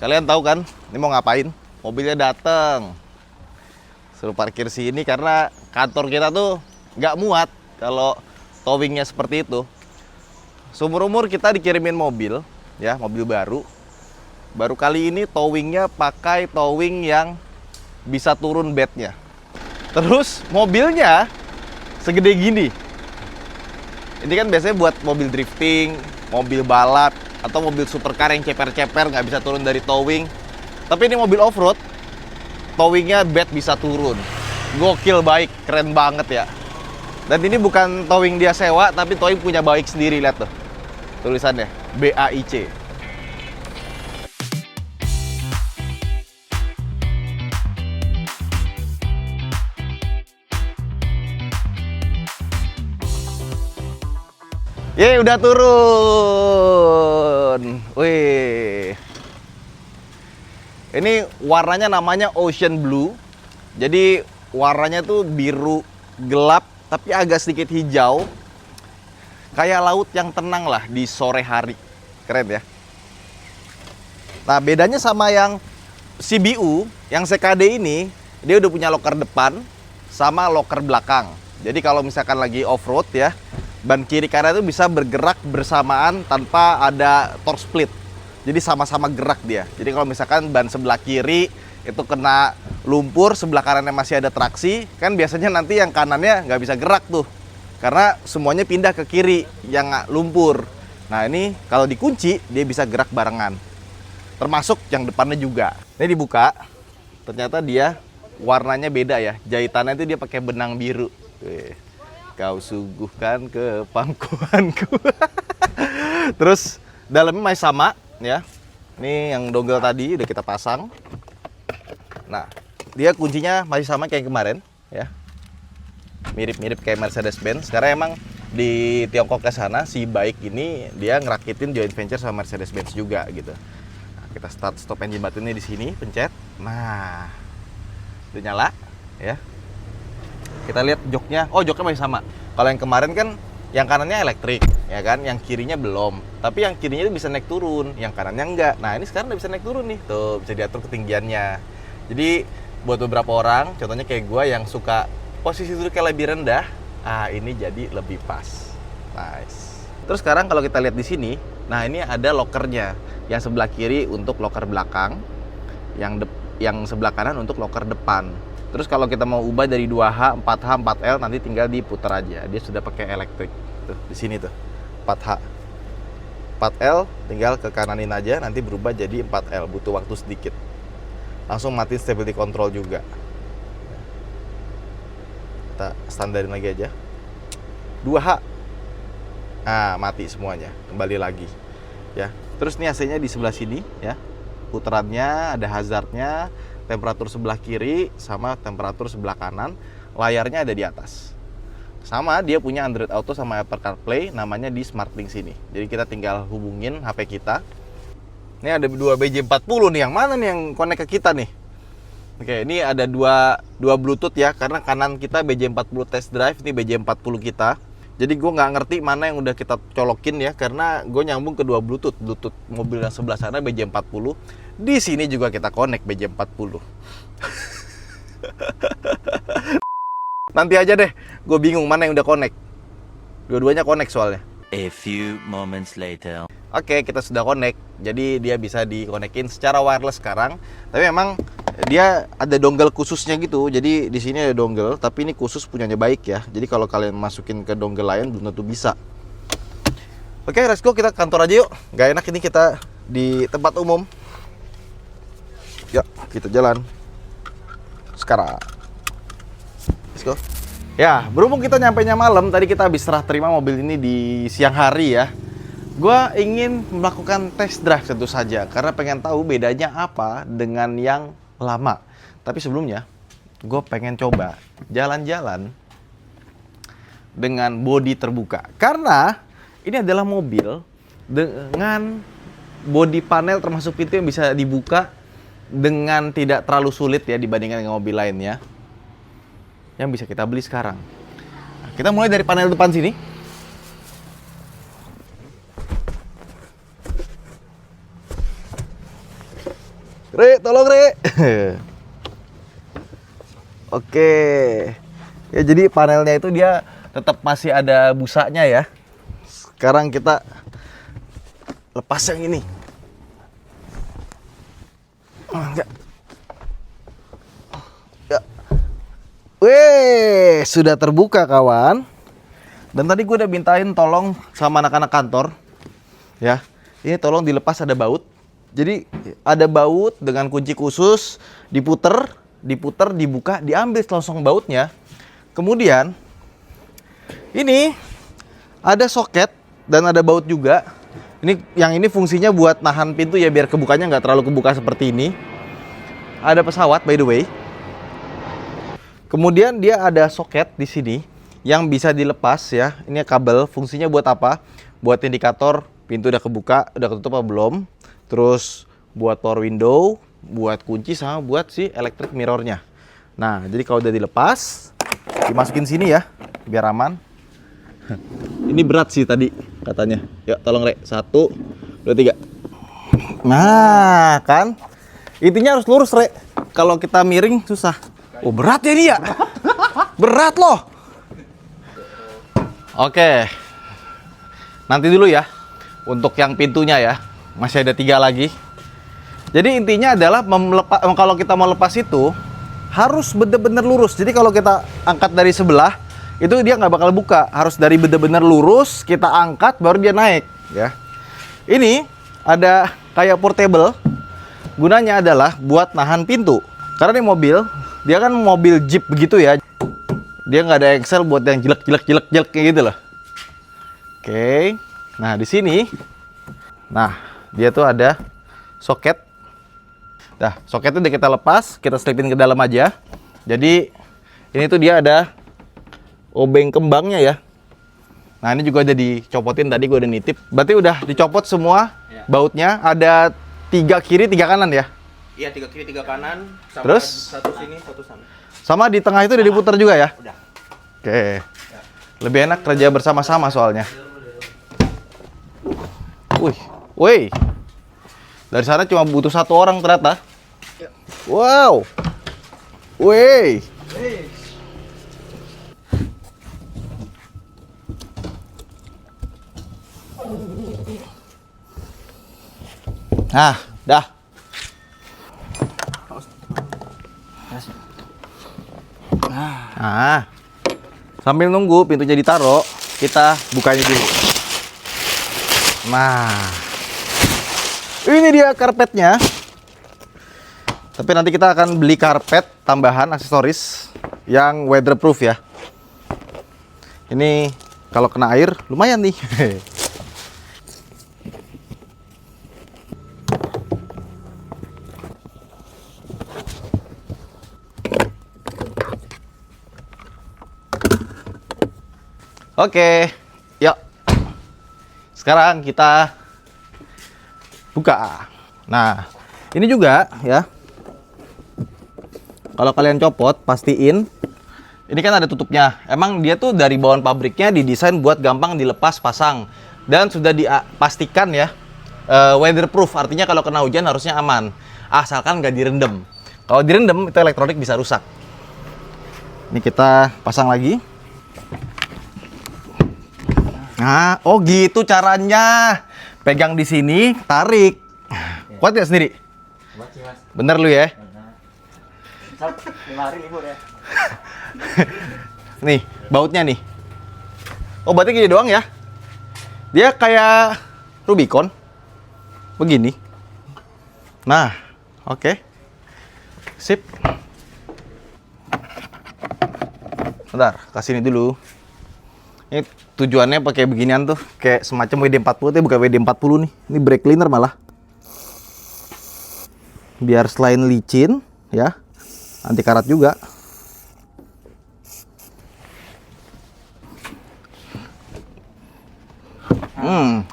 Kalian tahu kan, ini mau ngapain? Mobilnya dateng. Suruh parkir sini karena kantor kita tuh nggak muat kalau towingnya seperti itu. Seumur-umur kita dikirimin mobil, ya mobil baru. Baru kali ini towingnya pakai towing yang bisa turun bednya. Terus mobilnya segede gini. Ini kan biasanya buat mobil drifting, mobil balap, atau mobil supercar yang ceper-ceper nggak bisa turun dari towing. Tapi ini mobil off-road, towingnya bed bisa turun. Gokil, baik, keren banget ya. Dan ini bukan towing dia sewa, tapi towing punya baik sendiri, lihat tuh. Tulisannya, BAIC. Ye, udah turun. Wih. Ini warnanya namanya Ocean Blue. Jadi warnanya tuh biru gelap tapi agak sedikit hijau. Kayak laut yang tenang lah di sore hari. Keren ya. Nah, bedanya sama yang CBU, yang CKD ini, dia udah punya loker depan sama loker belakang. Jadi kalau misalkan lagi off-road ya, ban kiri kanan itu bisa bergerak bersamaan tanpa ada torque split. Jadi sama-sama gerak dia. Jadi kalau misalkan ban sebelah kiri itu kena lumpur, sebelah kanannya masih ada traksi, kan biasanya nanti yang kanannya nggak bisa gerak tuh. Karena semuanya pindah ke kiri yang lumpur. Nah ini kalau dikunci, dia bisa gerak barengan. Termasuk yang depannya juga. Ini dibuka, ternyata dia warnanya beda ya. Jahitannya itu dia pakai benang biru. Kau suguhkan ke pangkuanku. Terus dalamnya masih sama ya. Ini yang dongle tadi udah kita pasang. Nah, dia kuncinya masih sama kayak kemarin ya. Mirip-mirip kayak Mercedes-Benz. Karena emang di Tiongkok ke sana si Baik ini dia ngerakitin joint venture sama Mercedes-Benz juga gitu. Nah, kita start stop engine buttonnya di sini, pencet. Nah, udah nyala ya. Kita lihat joknya, oh joknya masih sama. Kalau yang kemarin kan yang kanannya elektrik, ya kan, yang kirinya belum. Tapi yang kirinya itu bisa naik turun, yang kanannya enggak. Nah ini sekarang udah bisa naik turun nih, tuh bisa diatur ketinggiannya. Jadi buat beberapa orang, contohnya kayak gue yang suka posisi duduknya lebih rendah, ini jadi lebih pas. Nice. Terus sekarang kalau kita lihat di sini, nah ini ada lokernya. Yang sebelah kiri untuk loker belakang, yang sebelah kanan untuk loker depan. Terus kalau kita mau ubah dari 2H, 4H, 4L nanti tinggal diputar aja. Dia sudah pakai elektrik. Tuh, di sini tuh. 4H. 4L tinggal ke kananin aja nanti berubah jadi 4L. Butuh waktu sedikit. Langsung mati stability control juga. Kita standarin lagi aja. 2H. Nah, mati semuanya. Kembali lagi. Ya. Terus nih AC-nya di sebelah sini ya. Putarannya ada hazardnya. Temperatur sebelah kiri sama temperatur sebelah kanan, layarnya ada di atas. Sama dia punya Android Auto sama Apple CarPlay, namanya di SmartLink sini. Jadi kita tinggal hubungin HP kita. Ini ada dua BJ40 nih, yang mana nih yang connect ke kita nih? Oke, ini ada dua Bluetooth ya, karena kanan kita BJ40 Test Drive, ini BJ40 kita. Jadi gue nggak ngerti mana yang udah kita colokin ya, karena gue nyambung ke dua Bluetooth mobil yang sebelah sana BJ40. Di sini juga kita connect BJ40. Nanti aja deh, gue bingung mana yang udah connect. Dua-duanya connect soalnya. A few moments later. Oke, kita sudah connect. Jadi dia bisa dikonekin secara wireless sekarang. Tapi memang dia ada dongle khususnya gitu. Jadi di sini ada dongle, tapi ini khusus punyanya Baik ya. Jadi kalau kalian masukin ke dongle lain belum tentu bisa. Oke, let's go, kita kantor aja yuk. Gak enak ini kita di tempat umum. Ya, kita jalan sekarang. Let's go. Ya, berhubung kita nyampainya malam, tadi kita habis serah terima mobil ini di siang hari ya. Gua ingin melakukan test drive tentu saja, karena pengen tahu bedanya apa dengan yang lama. Tapi sebelumnya, gue pengen coba jalan-jalan dengan bodi terbuka. Karena ini adalah mobil dengan bodi panel termasuk pintu yang bisa dibuka dengan tidak terlalu sulit ya dibandingkan dengan mobil lainnya yang bisa kita beli sekarang. Nah, kita mulai dari panel depan sini. Re, tolong Re. Oke. Ya jadi panelnya itu dia tetap masih ada busanya ya. Sekarang kita lepas yang ini. Enggak. Ya. Weh, sudah terbuka kawan. Dan tadi gue udah mintain tolong sama anak-anak kantor. Ya, ini tolong dilepas, ada baut. Jadi ada baut dengan kunci khusus, diputer, dibuka, diambil langsung bautnya. Kemudian ini ada soket dan ada baut juga. Yang ini fungsinya buat nahan pintu ya, biar kebukanya nggak terlalu kebuka seperti ini. Ada pesawat by the way. Kemudian dia ada soket di sini yang bisa dilepas ya. Ini kabel, fungsinya buat apa? Buat indikator pintu udah kebuka, udah ketutup apa belum. Terus buat power window, buat kunci, sama buat si electric mirrornya. Nah, jadi kalau udah dilepas, dimasukin sini ya, biar aman. Ini berat sih tadi katanya. Yuk, tolong Rek. 1, 2, 3. Nah, kan? Intinya harus lurus, Rek. Kalau kita miring susah. Oh, berat ya ini ya? Berat loh. Oke. Nanti dulu ya. Untuk yang pintunya ya. Masih ada 3 lagi. Jadi intinya adalah kalau kita mau lepas itu harus benar-benar lurus. Jadi kalau kita angkat dari sebelah, itu dia nggak bakal buka. Harus dari benar-benar lurus, kita angkat baru dia naik ya. Ini ada kayak portable. Gunanya adalah buat nahan pintu. Karena ini mobil, dia kan mobil Jeep begitu ya. Dia nggak ada Excel buat yang jelek kayak gitu loh. Oke. Nah, di sini dia tuh ada soket. Nah, soketnya udah kita lepas, kita selipin ke dalam aja. Jadi ini tuh dia ada obeng kembangnya ya. Nah, ini juga udah dicopotin tadi, gue udah nitip. Berarti udah dicopot semua ya. Bautnya ada 3 kiri 3 kanan ya? Iya, 3 kiri 3 kanan. Sama terus 1 sini 1 sana. Sama di tengah itu udah diputar juga ya? Udah. Oke. Lebih enak kerja bersama-sama soalnya. Wih. Dari sana cuma butuh 1 orang ternyata. Wow. Wih. Nah, dah. Nah, sambil nunggu pintunya ditaruh, kita bukanya dulu. Nah, ini dia karpetnya. Tapi nanti kita akan beli karpet tambahan aksesoris yang weatherproof ya. Ini kalau kena air lumayan nih. Oke, yuk. Sekarang kita buka. Nah, ini juga ya. Kalau kalian copot, pastiin ini kan ada tutupnya. Emang dia tuh dari bawaan pabriknya didesain buat gampang dilepas pasang. Dan sudah dipastikan ya, weatherproof. Artinya kalau kena hujan harusnya aman. Asalkan nggak direndam. Kalau direndam, itu elektronik bisa rusak. Ini kita pasang lagi. Nah, oh gitu caranya. Pegang di sini, tarik. Kuat ya sendiri? Kuat sih, Mas. Bener lu ya? 5 hari libur ya. Nih, bautnya nih. Oh, berarti gini doang ya? Dia kayak Rubicon. Begini. Nah, oke. Sip. Bentar, kasih ini dulu. Ini tujuannya pakai beginian tuh, kayak semacam WD-40, tapi bukan WD-40 nih. Ini brake cleaner malah. Biar selain licin, ya, anti karat juga.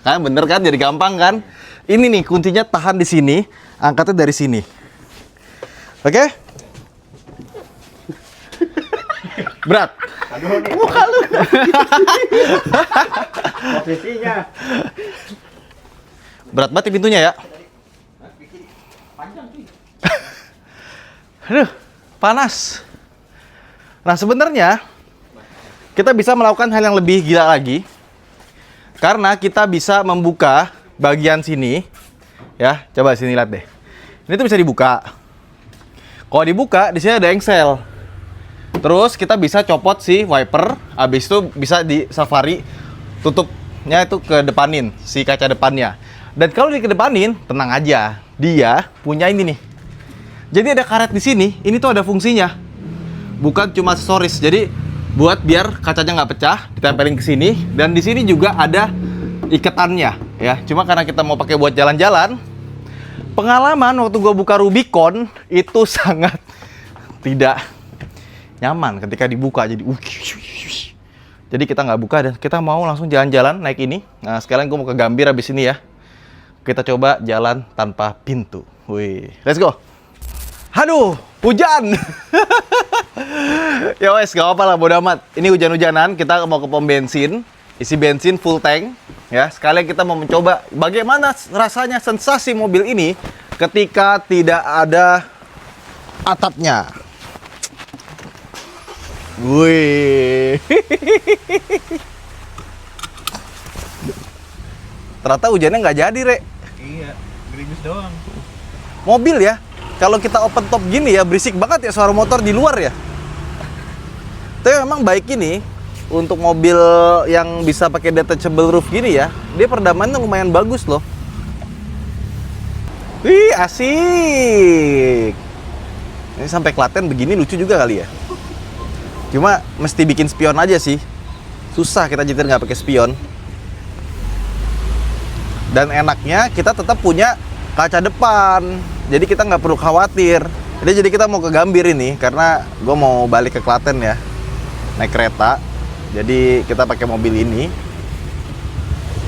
Kan bener kan, jadi gampang kan? Ini nih kuncinya, tahan di sini, angkatnya dari sini. Oke? Berat. Aduh, nih. Muka lu. Posisinya. Berat banget pintunya ya. Panjang cuy. Aduh, panas. Nah, sebenarnya kita bisa melakukan hal yang lebih gila lagi. Karena kita bisa membuka bagian sini. Ya, coba sini lihat deh. Ini tuh bisa dibuka. Kalau dibuka, di sini ada engsel. Terus kita bisa copot si wiper. Habis itu bisa di Safari tutupnya itu ke depanin si kaca depannya. Dan kalau dikedepanin, tenang aja. Dia punya ini nih. Jadi ada karet di sini. Ini tuh ada fungsinya. Bukan cuma aksesoris. Jadi buat biar kacanya nggak pecah, ditempelin ke sini. Dan di sini juga ada iketannya, ya. Cuma karena kita mau pakai buat jalan-jalan, pengalaman waktu gue buka Rubicon itu sangat tidak nyaman ketika dibuka. Jadi kita nggak buka dan kita mau langsung jalan-jalan naik ini. Nah, sekarang gue mau ke Gambir habis ini ya. Kita coba jalan tanpa pintu. Wih, let's go. Aduh, hujan. Ya wes, gak apa-apa lah, bodo amat. Ini hujan-hujanan, kita mau ke pom bensin, isi bensin full tank. Ya, sekalian kita mau mencoba bagaimana rasanya sensasi mobil ini ketika tidak ada atapnya. Wih. Ternyata hujannya nggak jadi, Rek. Iya, gerimis doang. Mobil ya, kalau kita open top gini ya, berisik banget ya suara motor di luar ya. Tapi memang baik ini untuk mobil yang bisa pakai detachable roof gini ya, dia perdamaiannya lumayan bagus loh. Wih, asik. Ini sampai Klaten begini lucu juga kali ya. Cuma mesti bikin spion aja sih. Susah kita nyetir nggak pakai spion. Dan enaknya kita tetap punya kaca depan. Jadi kita nggak perlu khawatir. Jadi kita mau ke Gambir ini karena gue mau balik ke Klaten ya. Naik kereta. Jadi kita pakai mobil ini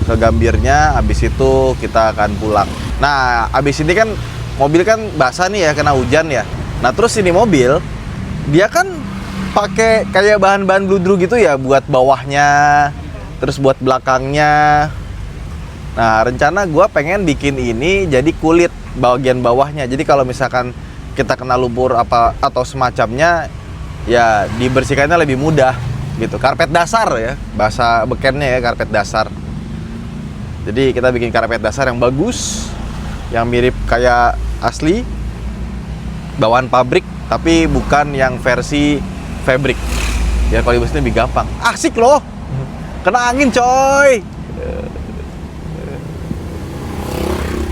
ke Gambirnya, habis itu kita akan pulang. Nah, habis ini kan mobil kan basah nih ya, kena hujan ya. Nah, terus ini mobil dia kan pakai kayak bahan-bahan bludru gitu ya buat bawahnya, terus buat belakangnya. Nah, rencana gue pengen bikin ini jadi kulit bagian bawahnya. Jadi kalau misalkan kita kena lumpur apa atau semacamnya, ya dibersihkannya lebih mudah gitu. Karpet dasar ya, bahasa bekennya ya, karpet dasar. Jadi kita bikin karpet dasar yang bagus, yang mirip kayak asli, bawaan pabrik, tapi bukan yang versi fabric. Ya kalau dibersihin lebih gampang. Asik loh, kena angin coy.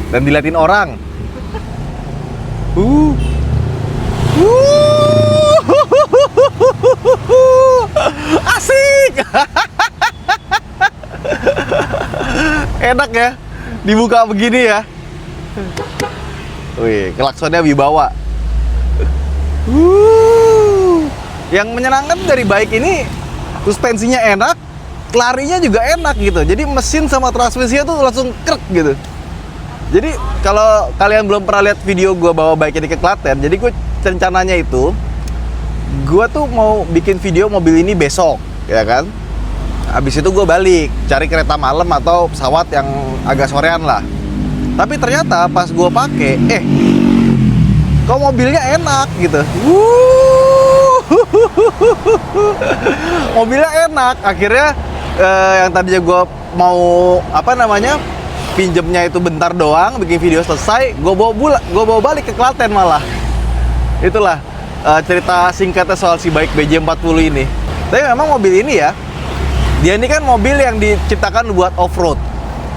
Dan diliatin orang. Asik. Enak ya dibuka begini ya. Wih, klaksonnya wibawa. Yang menyenangkan dari bike ini suspensinya enak, larinya juga enak gitu. Jadi mesin sama transmisinya tuh langsung krek gitu. Jadi kalau kalian belum pernah lihat video gue bawa bike ini ke Klaten, jadi gue rencananya itu gue tuh mau bikin video mobil ini besok, ya kan? Habis itu gue balik cari kereta malam atau pesawat yang agak sorean lah. Tapi ternyata pas gue pakai, kok mobilnya enak gitu. Mobilnya enak. Akhirnya yang tadinya gue mau pinjemnya itu bentar doang, bikin video selesai, gue bawa balik ke Klaten malah. Itulah cerita singkatnya soal si bike BJ40 ini. Tapi memang mobil ini ya, dia ini kan mobil yang diciptakan buat off-road,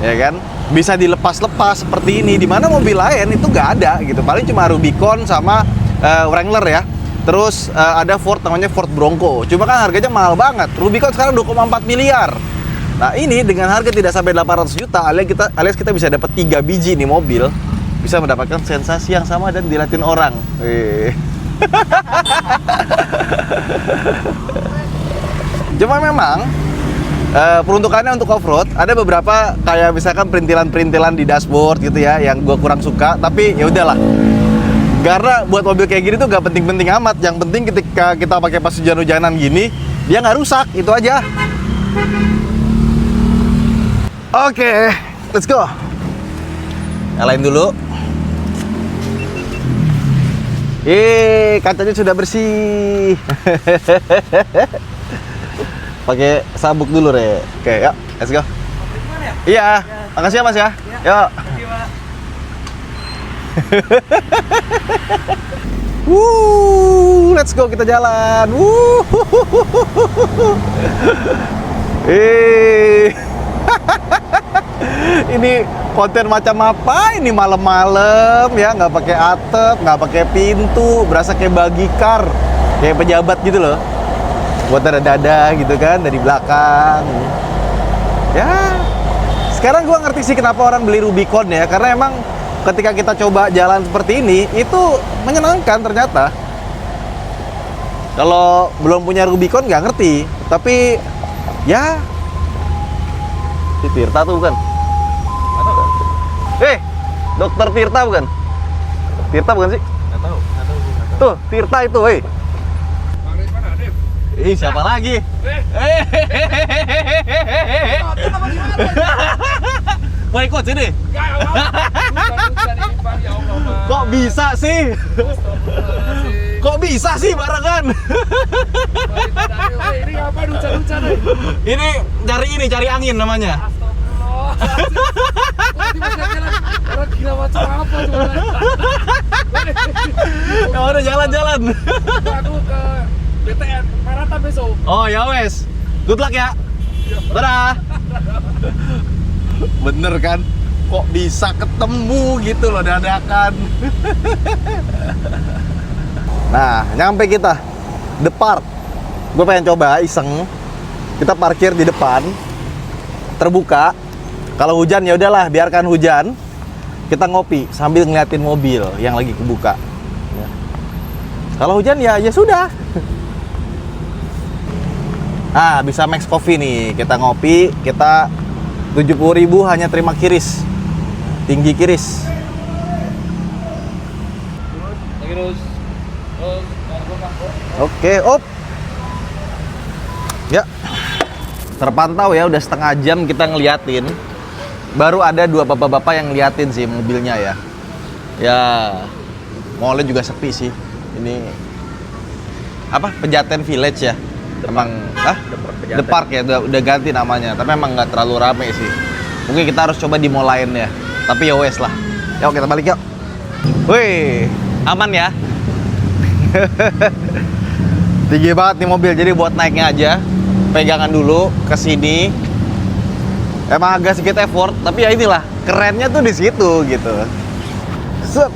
ya kan? Bisa dilepas-lepas seperti ini, dimana mobil lain itu nggak ada gitu. Paling cuma Rubicon sama Wrangler ya. Terus ada Ford, namanya Ford Bronco. Cuma kan harganya mahal banget. Rubicon sekarang 2,4 miliar. Nah ini dengan harga tidak sampai 800 juta, alias kita bisa dapat 3 biji nih mobil, bisa mendapatkan sensasi yang sama dan dilihatin orang. Cuma memang peruntukannya untuk off-road, ada beberapa kayak misalkan perintilan-perintilan di dashboard gitu ya, yang gue kurang suka. Tapi ya udahlah, karena buat mobil kayak gini tuh gak penting-penting amat. Yang penting ketika kita pakai pas hujan-hujanan gini, dia nggak rusak, itu aja. Oke, let's go. Nyalain dulu. Kacanya sudah bersih. Pakai sabuk dulu, Re. Oke, yuk, let's go. Iya, makasih ya Mas ya. Yuk. Let's go, kita jalan. Ini konten macam apa? Ini malam-malam ya, nggak pakai atap, nggak pakai pintu, berasa kayak bagikar, kayak pejabat gitu loh. Buat dada-dada gitu kan dari belakang. Ya, sekarang gua ngerti sih kenapa orang beli Rubicon ya, karena emang ketika kita coba jalan seperti ini, itu menyenangkan ternyata. Kalau belum punya Rubicon nggak ngerti, tapi ya, si Tirta tuh bukan? Dokter Tirta bukan? Tirta bukan sih? Nggak tahu. Tuh, Tirta itu, siapa lagi? Mau ikut sini? Kok bisa sih? Kok bisa sih barengan? Ini ngapain hujan-hujan nih? Ini cari angin namanya. Orang gila macam apa coba? Ya udah jalan-jalan. Aku ke BTN Marata besok. Oh ya wes. Good luck ya. Dadah. Bener kan? Kok bisa ketemu gitu loh dadakan. Nah, nyampe kita. The Park. Gue pengen coba iseng. Kita parkir di depan. Terbuka. Kalau hujan ya udahlah, biarkan hujan. Kita ngopi sambil ngeliatin mobil yang lagi kebuka. Ya. Kalau hujan ya sudah. Bisa Max Coffee nih. Kita ngopi, kita 70.000 hanya terima kiris. Tinggi kiris. Terus. Oke, op. Ya. Terpantau ya, udah setengah jam kita ngeliatin. Baru ada 2 bapak-bapak yang ngeliatin sih mobilnya ya. Ya, mallnya juga sepi sih. Ini apa? Pejaten Village ya. Emang The Park ya, udah ganti namanya. Tapi emang nggak terlalu rame sih. Mungkin kita harus coba di mall lain ya. Tapi ya wes lah. Yuk kita balik yuk. Wih, aman ya. Tinggi banget nih mobil, jadi buat naiknya aja pegangan dulu ke sini. Emang agak sedikit effort, tapi ya inilah kerennya tuh di situ gitu. Set.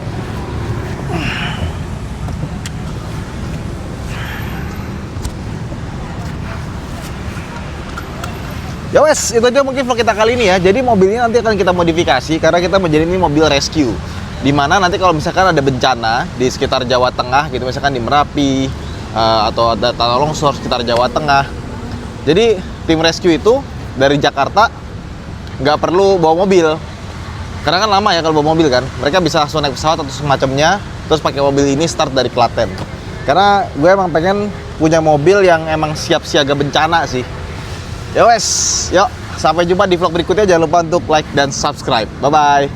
Ya wes, itu aja mungkin vlog kita kali ini ya. Jadi mobil ini nanti akan kita modifikasi karena kita menjadi ini mobil rescue. Dimana nanti kalau misalkan ada bencana di sekitar Jawa Tengah gitu, misalkan di Merapi atau ada tanah longsor sekitar Jawa Tengah. Jadi tim rescue itu dari Jakarta nggak perlu bawa mobil. Karena kan lama ya kalau bawa mobil kan. Mereka bisa langsung naik pesawat atau semacamnya, terus pakai mobil ini start dari Klaten. Karena gue emang pengen punya mobil yang emang siap siaga bencana sih. Ya wes, yuk sampai jumpa di vlog berikutnya. Jangan lupa untuk like dan subscribe. Bye bye.